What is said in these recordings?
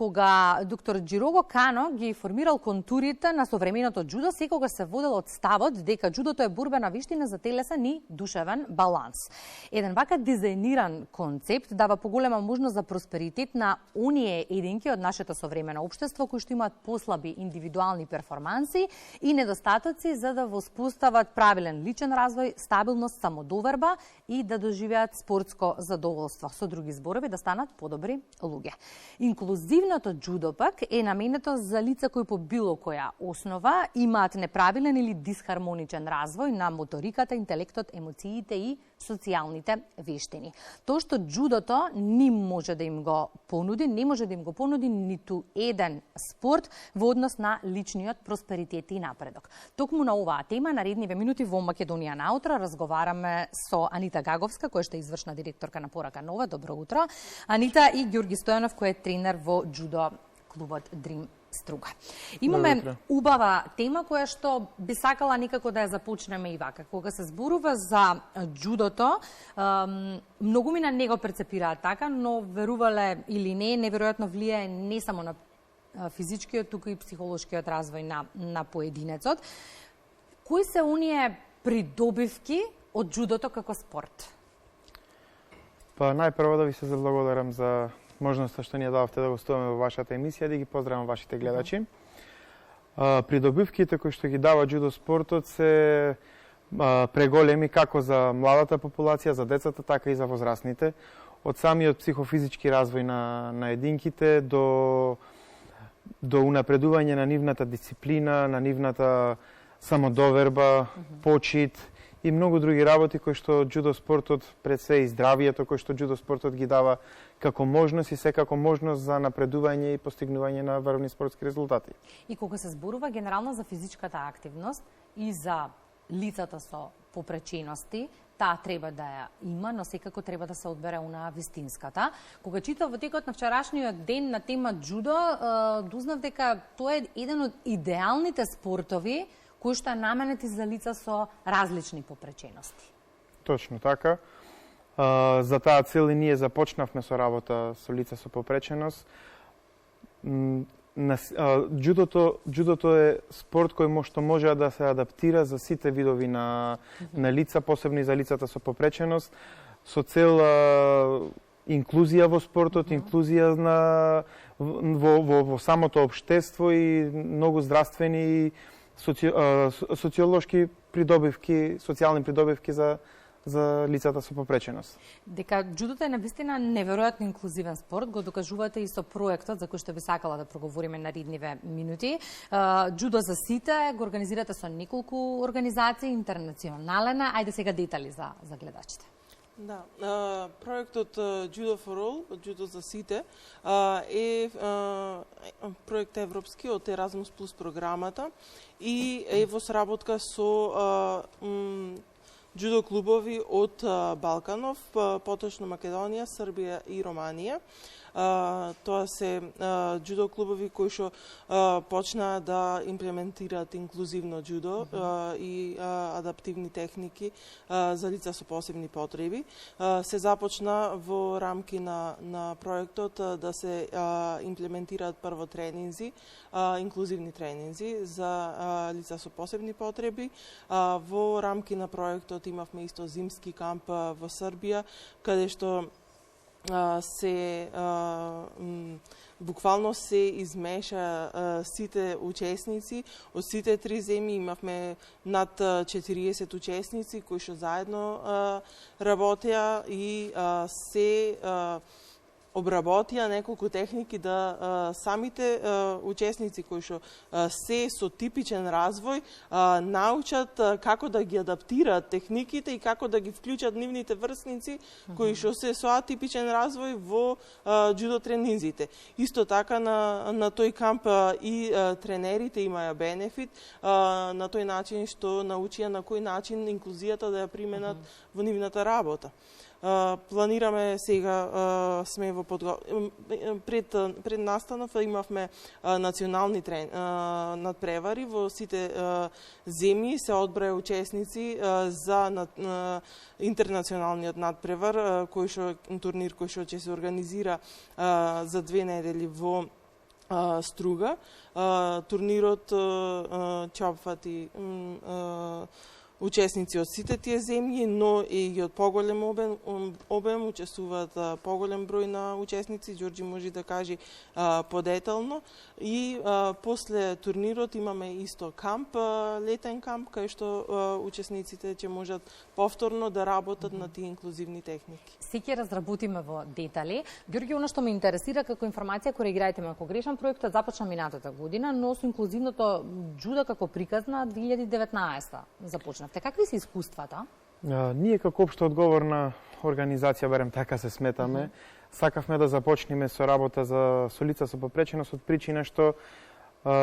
кога доктор Джирого Кано ги формирал контурите на современото џудо, секогаш се водел од ставот дека џудото е борбена виштина за телесен и душевен баланс. Еден вака дизајниран концепт дава поголема можност за просперитет на оние единки од нашето современо општество кои што имаат послаби индивидуални перформанси и недостатоци за да воспостават правилен личен развој, стабилност, самодоверба и да доживеат спортско задоволство. Со други зборови, да станат подобри луѓе. Инклузивното џудо пак е наменето за лица кои по било која основа имаат неправилен или дисхармоничен развој на моториката, интелектот, емоциите и социјалните вештини. Тоа што џудото не може да им го понуди, не може да им го понуди ниту еден спорт во однос на личниот просперитет и напредок. Токму на оваа тема наредниве минути во Македонија наутро разговараме со Анита Гаговска, која што е извршна директорка на Порака Нова. Добро утро. Анита, и Ѓорги Стојанов, кој е тренер во џудо клубот Дрим Струга. Имаме убава тема која што би сакала некако да ја започнеме и вака. Кога се зборува за џудото, многу мина не го перцепираат така, но верувале или не, неверојатно влијае не само на физичкиот, туку и психолошкиот развој на поединецот. Кои се оние придобивки од џудото како спорт? Па најпрво да ви се заблагодарам за можноста што ни ја дававте да гостуваме во вашата емисија, да ги поздравам вашите гледачи. Придобивките кои што ги дава џудо спортот се преголеми како за младата популација, за децата, така и за возрастните. Од самиот психофизички развој на единките до унапредување на нивната дисциплина, на нивната самодоверба, почит и многу други работи кои што џудо спортот, пред се и здравието кои што џудо спортот ги дава како можност и секако можност за напредување и постигнување на врвни спортски резултати. И кога се зборува генерално за физичката активност и за лицата со попречености, таа треба да ја има, но секако треба да се одбере онаа вистинската. Кога читав во текот на вчерашниот ден на тема џудо, дознав дека тоа е еден од идеалните спортови кои што е наменети за лица со различни попречености. Точно така. За таа цел и ние започнавме со работа со лица со попреченост. Џудото е спорт кој што може да се адаптира за сите видови на лица, посебно и за лицата со попреченост, со цел инклузија во спортот, инклузија во самото општество и многу здравствени социолошки придобивки, социјални придобивки за лицата со попреченост. Дека џудото е навистина неверојатно инклузивен спорт, го докажувате и со проектот за кој што би сакала да проговориме наредниве минути. Џудо за сите го организирате со неколку организации, интернационален. Ајде сега детали за гледачите. Да, проектот Judo for All, џудо за сите, е проект европски од Erasmus Plus програмата и е во сработка со џудо клубови од Балканов, поточно Македонија, Србија и Романија. Тоа се џудо клубови кои што почнаа да имплементираат инклузивно џудо и адаптивни техники за лица со посебни потреби. Се започна во рамки на проектот да се имплементираат прво тренинзи, инклузивни тренинзи за лица со посебни потреби. Во рамки на проектот имавме исто зимски камп во Србија, каде што буквално се измеша сите учесници од сите три земји. Имавме над 40 учесници кои што заедно работеа и се обработија неколку техники да самите учесници кои што се со типичен развој научат како да ги адаптираат техниките и како да ги вклучат нивните врсници кои што се со атипичен развој во џудо тренинзите. Исто така на тој камп и тренерите имаја бенефит на тој начин што научија на кој начин инклузијата да ја применат во нивната работа. Планираме сега, сме во пред настанов имавме национални надпревари во сите земји, се одбраја учесници за интернационалниот надпревар, турнир кој што ќе се организира за 2 недели во струга. Турнирот ќе опфати учесници од сите тие земји, но и од поголем обем учествуваат поголем број на учесници, Ѓорѓи може да каже подетално. И после турнирот имаме исто камп, летен камп, кај што учесниците ќе можат повторно да работат на тие инклузивни техники. Се ќе разработиме во детали. Ѓорѓи, она што ме интересира како информација, коригирајте ме ако грешам, проектот започна минатата година, но со инклузивното џудо како приказна 2019 започна. Какви се искуствата? Ние како општо одговорна организација, барем така се сметаме, сакавме да започнеме со работа со лица со попреченост од причина што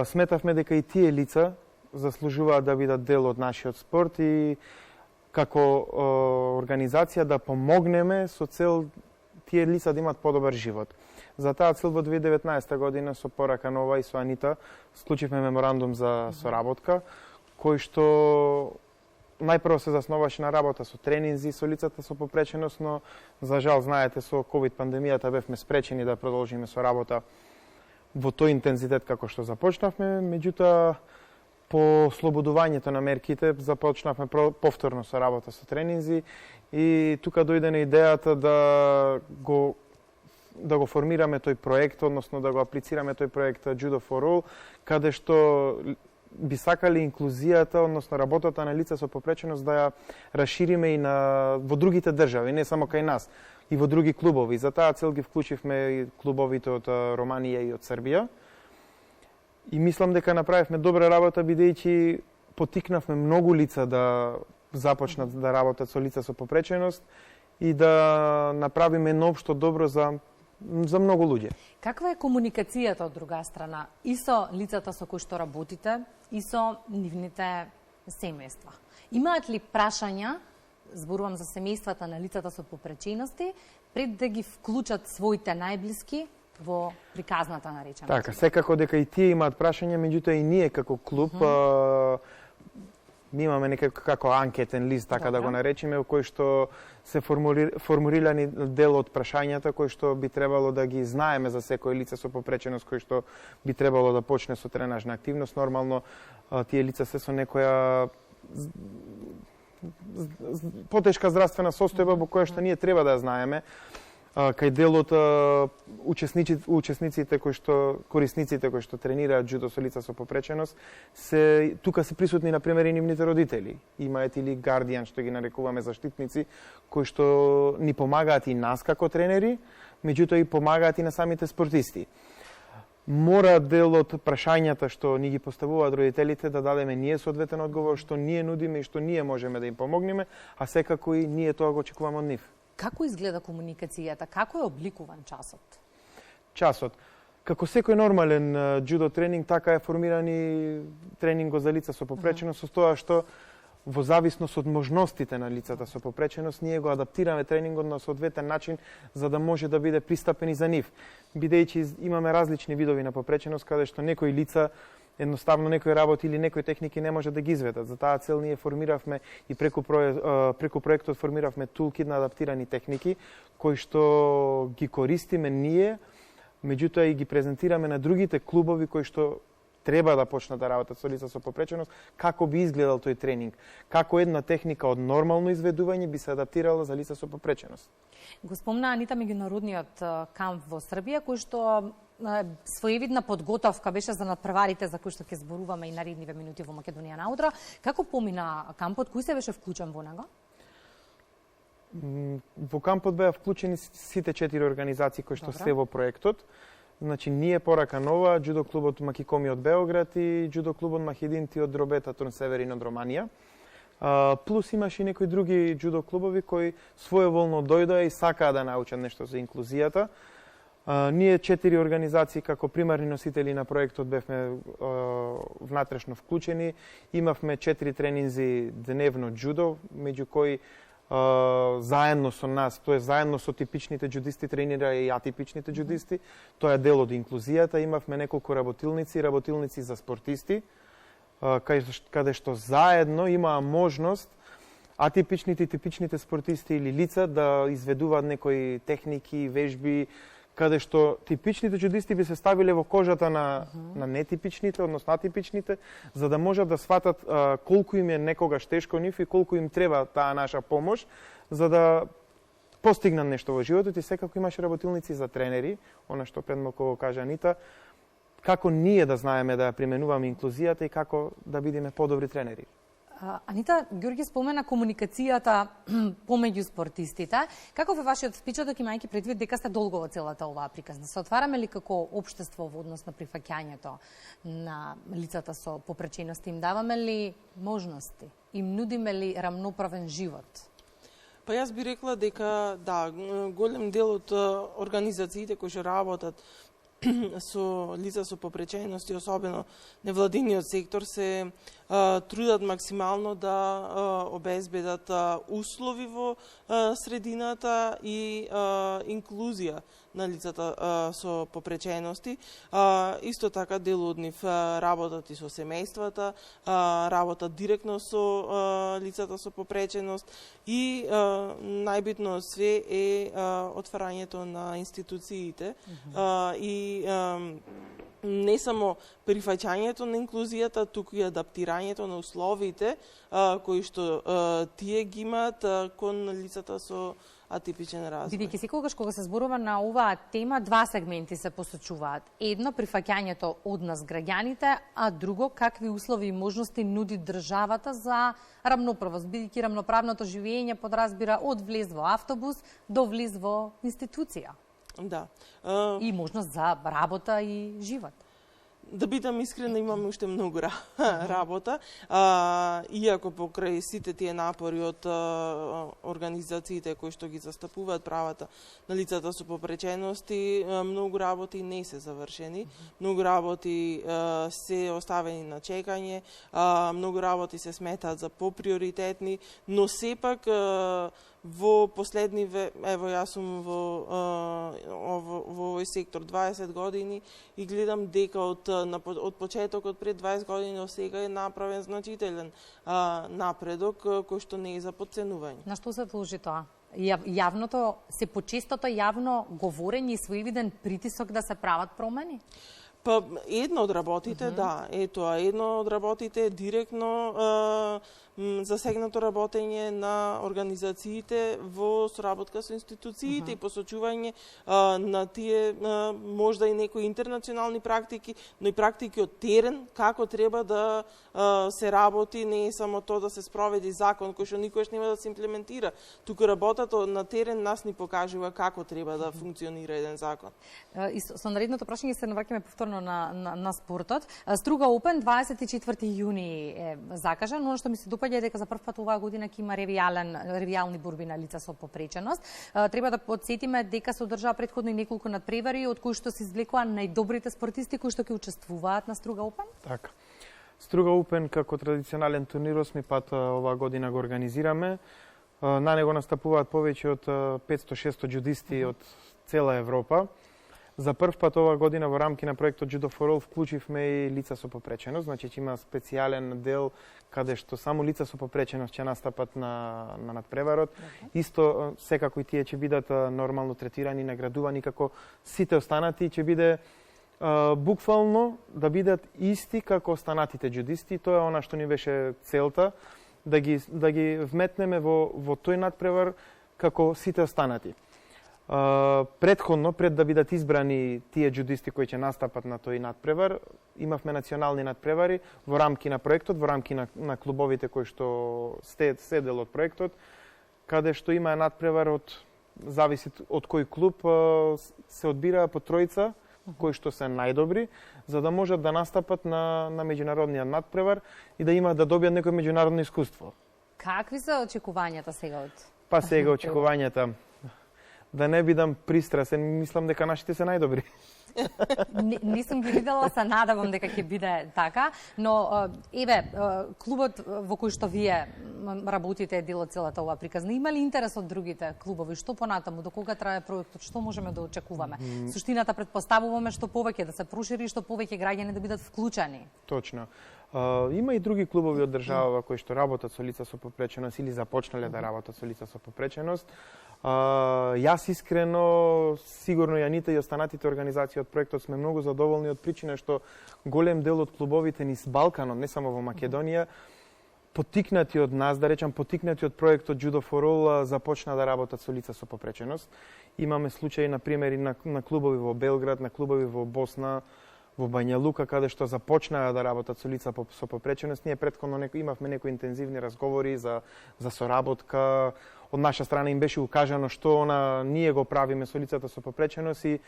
сметавме дека и тие лица заслужуваат да бидат дел од нашиот спорт и како организација да помогнеме со цел тие лица да имат подобар живот. За таа цел во 2019 година со порака нова и со Анита склучивме меморандум за соработка, кој што најпрво се засноваше на работа со тренинзи со лицата со попреченост, но за жал знаете со ковид пандемијата бевме спречени да продолжиме со работа во тој интензитет како што започнавме, меѓутоа по слободувањето на мерките започнавме повторно со работа со тренинзи и тука дојде на идејата да го формираме тој проект, односно да го аплицираме тој проект Judo for All, каде што би сакали инклузијата, односно работата на лица со попреченост да ја расшириме и во другите држави, не само кај нас, и во други клубови. За таа цел ги вклучивме и клубовите од Романија и од Србија. И мислам дека направивме добра работа, бидејќи потикнавме многу лица да започнат да работат со лица со попреченост и да направиме едно општо добро за многу луѓе. Каква е комуникацијата од друга страна и со лицата со кои што работите и со нивните семејства? Имаат ли прашања, зборувам за семејствата на лицата со попречености, пред да ги вклучат своите најблиски во приказната наречена? Така, секако дека и тие имаат прашања, меѓутоа и ние како клуб ми имаме некако како анкетен лист, така да го наречеме, кој што се формулирани дел од прашањата кои што би требало да ги знаеме за секој лице со попреченост кој што би требало да почне со тренажна активност. Нормално тие лица се со некоја потешка здравствена состојба во која што ние треба да ја знаеме. Кај дел од учесниците кои што корисниците кои што тренираат џудо со лица со попреченост тука се присутни на пример и нивните родители. Имаат или гардијан што ги нарекуваме заштитници кои што ни помагаат и нас како тренери, меѓутоа и помагаат и на самите спортисти. Мора дел од прашањата што ни ги поставуваат родителите да дадеме ние соодветен одговор што ние нудиме и што ние можеме да им помогнеме, а секако и ние тоа го очекуваме од нив. Како изгледа комуникацијата? Како е обликуван часот? Часот. Како секој нормален џудо тренинг, така е формиран и тренингот за лица со попреченост, со тоа што во зависност од можностите на лицата со попреченост, ние го адаптираме тренингот на соодветен начин за да може да биде пристапен и за нив. Бидејќи имаме различни видови на попреченост, каде што некои лица едноставно некои работи или некои техники не може да ги изведат. За таа цел ние формиравме и преку проектот формиравме тулкит на адаптирани техники кои што ги користиме ние, меѓутоа и ги презентираме на другите клубови кои што треба да почнат да работат со лица со попреченост, како би изгледал тој тренинг, како една техника од нормално изведување би се адаптирала за лица со попреченост. Го спомна Анита меѓународниот камп во Србија, кој што своевидна подготовка беше за надпреварите за кои што ќе зборуваме и наредниве минути во Македонија наутро. Како помина кампот, кој се беше вклучен во него? Во кампот беа вклучени сите 4 организации кои што се во проектот. Значи, ние порака нова, џудо клубот Макикоми од Београд и џудо клубот Махидинти од Робета Турн Северин од Романија. Плюс имаше и некои други џудо клубови кои своеволно дојдоа и сакаа да научат нешто за инклузијата. Ние 4 организации како примарни носители на проектот бевме внатрешно вклучени. Имавме 4 тренинзи дневно џудо, меѓу кои заедно со нас, тоа е заедно со типичните џудисти тренира и атипичните џудисти. Тоа е дел од инклузијата. Имавме неколку работилници за спортисти, каде што заедно имаа можност атипичните и типичните спортисти или лица да изведуваат некои техники, вежби, каде што типичните џудисти би се ставиле во кожата на нетипичните, односно атипичните, за да можат да сватат колку им е некогаш тешко нив и колку им треба таа наша помош, за да постигнат нешто во животот. И секако имаше работилници за тренери, она што пред малку го кажа Анита, како ние да знаеме да применуваме инклузијата и како да бидеме подобри тренери. Анита, Ѓорѓе спомена комуникацијата помеѓу спортистите. Каков е вашиот впечаток, имајќи предвид дека сте долго во целата оваа приказна? Се отвараме ли како општество во однос на прифаќањето на лицата со попречености? Им даваме ли можности? Им нудиме ли рамноправен живот? Па јас би рекла дека да, голем дел од организациите кои што работат со лица со попречености, особено невладиниот сектор, се трудат максимално да обезбедат услови во средината и инклузија на лицата со попречености. Исто така дел од нив работат и со семејствата, работат директно со лицата со попреченост и најбитно све е отварањето на институциите и не само прифаќањето на инклузијата, туку и адаптирањето на условите кои што тие ги имаат кон лицата со атипичен развој. Бидејќи секогаш кога се зборува на оваа тема, два сегменти се посочуваат. Едно, прифаќањето од нас граѓаните, а друго, какви услови и можности нуди државата за рамноправност, бидејќи рамноправното живење подразбира од влез во автобус до влез во институција. Да. И можност за работа и живот. Да бидам искрена, имаме уште многу работа, иако покрај сите тие напори од организациите кои што ги застапуваат правата на лицата со попречености, многу работи не се завршени, многу работи се оставени на чекање, многу работи се сметаат за поприоритетни, но сепак во последни, ево јас сум во овој сектор 20 години и гледам дека од почетокот пред 20 години до сега е направен значителен напредок кој што не е за подценување. На што се должи тоа? Јавното, се почестото јавно говорење и своевиден притисок да се прават промени? Па едно од работите, да, едно од работите е директно засегнато работење на организациите во соработка со институциите и посочување на тие можда и некои интернационални практики, но и практики од терен, како треба да се работи, не е само тоа да се спроведи закон кој што никогаш нема да се имплементира, туку работата на терен нас ни покажува како треба да функционира еден закон. И со наредното прашање се навраќаме повторно на спортот. Струга Опен 24 јуни е закажан, но што ми се допаѓа е дека за прв пат оваа година ќе има ревијални борби на лица со попреченост. Треба да подсетиме дека се одржаа претходно и неколку надпревари од кои што се извлекоа најдобрите спортисти кои што ќе учествуваат на Струга Опен. Така. Струга Опен како традиционален турнир 8 пат оваа година го организираме. На него настапуваат повеќе од 500-600 џудисти од цела Европа. За прв пат оваа година во рамки на проектот Judo for All вклучивме и лица со попреченост, значи ќе има специјален дел каде што само лица со попреченост ќе настапат на надпреварот. Исто секако и тие ќе бидат нормално третирани, наградувани како сите останати, ќе биде буквално да бидат исти како останатите џудисти. Тоа е она што ни беше целта, да ги вметнеме во тој надпревар како сите останати. Предходно, пред да бидат избрани тие џудисти кои ќе настапат на тој надпревар, имавме национални надпревари во рамки на проектот, во рамки на клубовите кои што се дел од проектот, каде што има надпревар зависи од кој клуб се одбира по тројца кои што се најдобри, за да можат да настапат на меѓународниот надпревар и да добијат некој меѓународно искуство. Какви се очекувањата сега од? Па сега очекувањата, да не бидам пристрасен, мислам дека нашите се најдобри. Не сум ги видела, се надевам дека ќе биде така, но клубот во кој што вие работите е дел од целата оваа приказна. Има ли интерес од другите клубови? Што понатаму, до кога трае проектот, што можеме да очекуваме? Суштината претпоставуваме што повеќе да се прошири, што повеќе граѓани да бидат вклучени. Точно. Има и други клубови од држава кои што работат со лица со попреченост или започнале да работат со лица со попреченост. Јас искрено, сигурно и Анита и останатите организации од проектот сме многу задоволни од причина што голем дел од клубовите низ Балканот, не само во Македонија, поттикнати од нас, да речам, поттикнати од проектот Judo for All, започна да работат со лица со попреченост. Имаме случаи, на пример, и на клубови во Белград, на клубови во Босна, во Бања Лука, каде што започнаа да работат со лица со попреченост. Ние претходно имавме некои интензивни разговори за соработка. Од наша страна им беше укажано што ние го правиме со лицата со попреченост и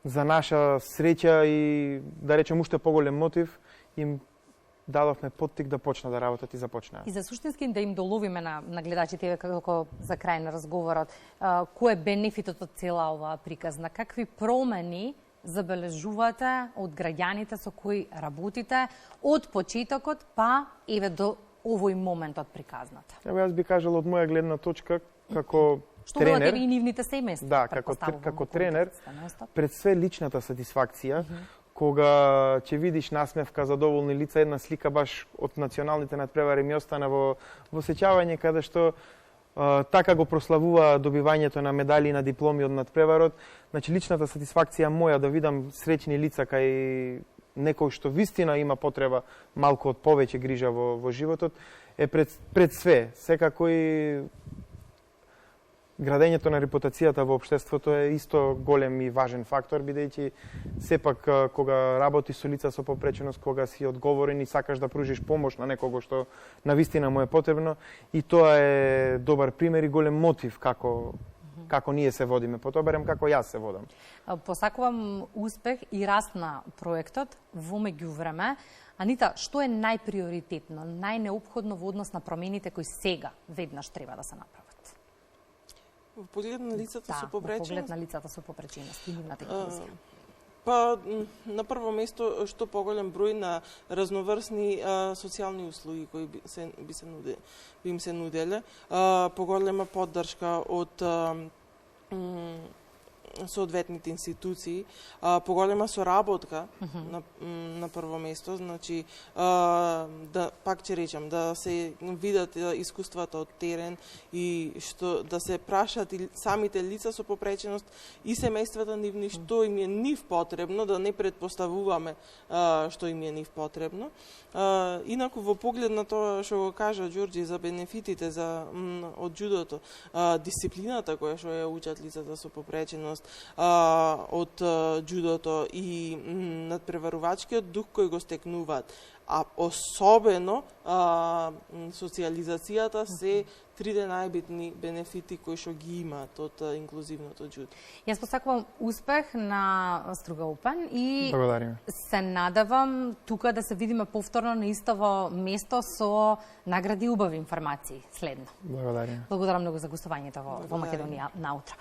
за наша среќа и, да речем, уште поголем мотив, им дадовме поттик да почнат да работат и започнаа. И за суштински да им доловиме на гледачите како за крај на разговорот, кој е бенефитот од цела оваа приказна? Какви промени забележувате од граѓаните со кои работите од почетокот па еве до овој момент од приказната? Јас би кажал од моја гледна точка како што тренер, и нивните семејства. Да, како тренер, пред све личната сатисфакција, кога ќе видиш насмевка, задоволни лица, една слика баш од националните надпревари ми остана во сеќавање, каде што така го прославува добивањето на медали и на дипломи од надпреварот. Значи, личната сатисфакција моја да видам среќни лица кај некој што вистина има потреба малку од повеќе грижа во животот, е пред све. Секако и градењето на репутацијата во општеството е исто голем и важен фактор, бидејќи сепак кога работиш со лица со попреченост, кога си одговорен и сакаш да пружиш помош на некого што навистина му е потребно, и тоа е добар пример и голем мотив како ние се водиме. По тоа берем како јас се водам. Посакувам успех и раст на проектот во меѓувреме. Анита, што е најприоритетно, најнеопходно во однос на промените кои сега веднаш треба да се направат? Во поглед на лицата со попреченост? Во поглед на лицата со попреченост и нивната инклузија. Па, на прво место, што поголем број на разноврсни социјални услуги кои би им се нуделе, поголема поддршка од соодветните институции, поголема соработка на прво место, значи да пак ќе речам да се видат искуствата од терен и што да се прашат и самите лица со попреченост и семејствата нивни што им е нив потребно, да не предпоставуваме што им е нив потребно. Инаку во поглед на тоа што го кажа Ѓорѓи за бенефитите од џудото, дисциплината која што ја учат лицата со попреченост од џудото и надпреварувачкиот дух кој го стекнуваат, а особено социјализацијата се трите најбитни бенефити кои што ги имаат од инклузивното џудо. Јас посакувам успех на Струга Опен и Благодариме. Се надевам тука да се видиме повторно на истово место со награди и убави информации следно. Благодариме. Благодарам многу за гостувањето во Македонија наутро.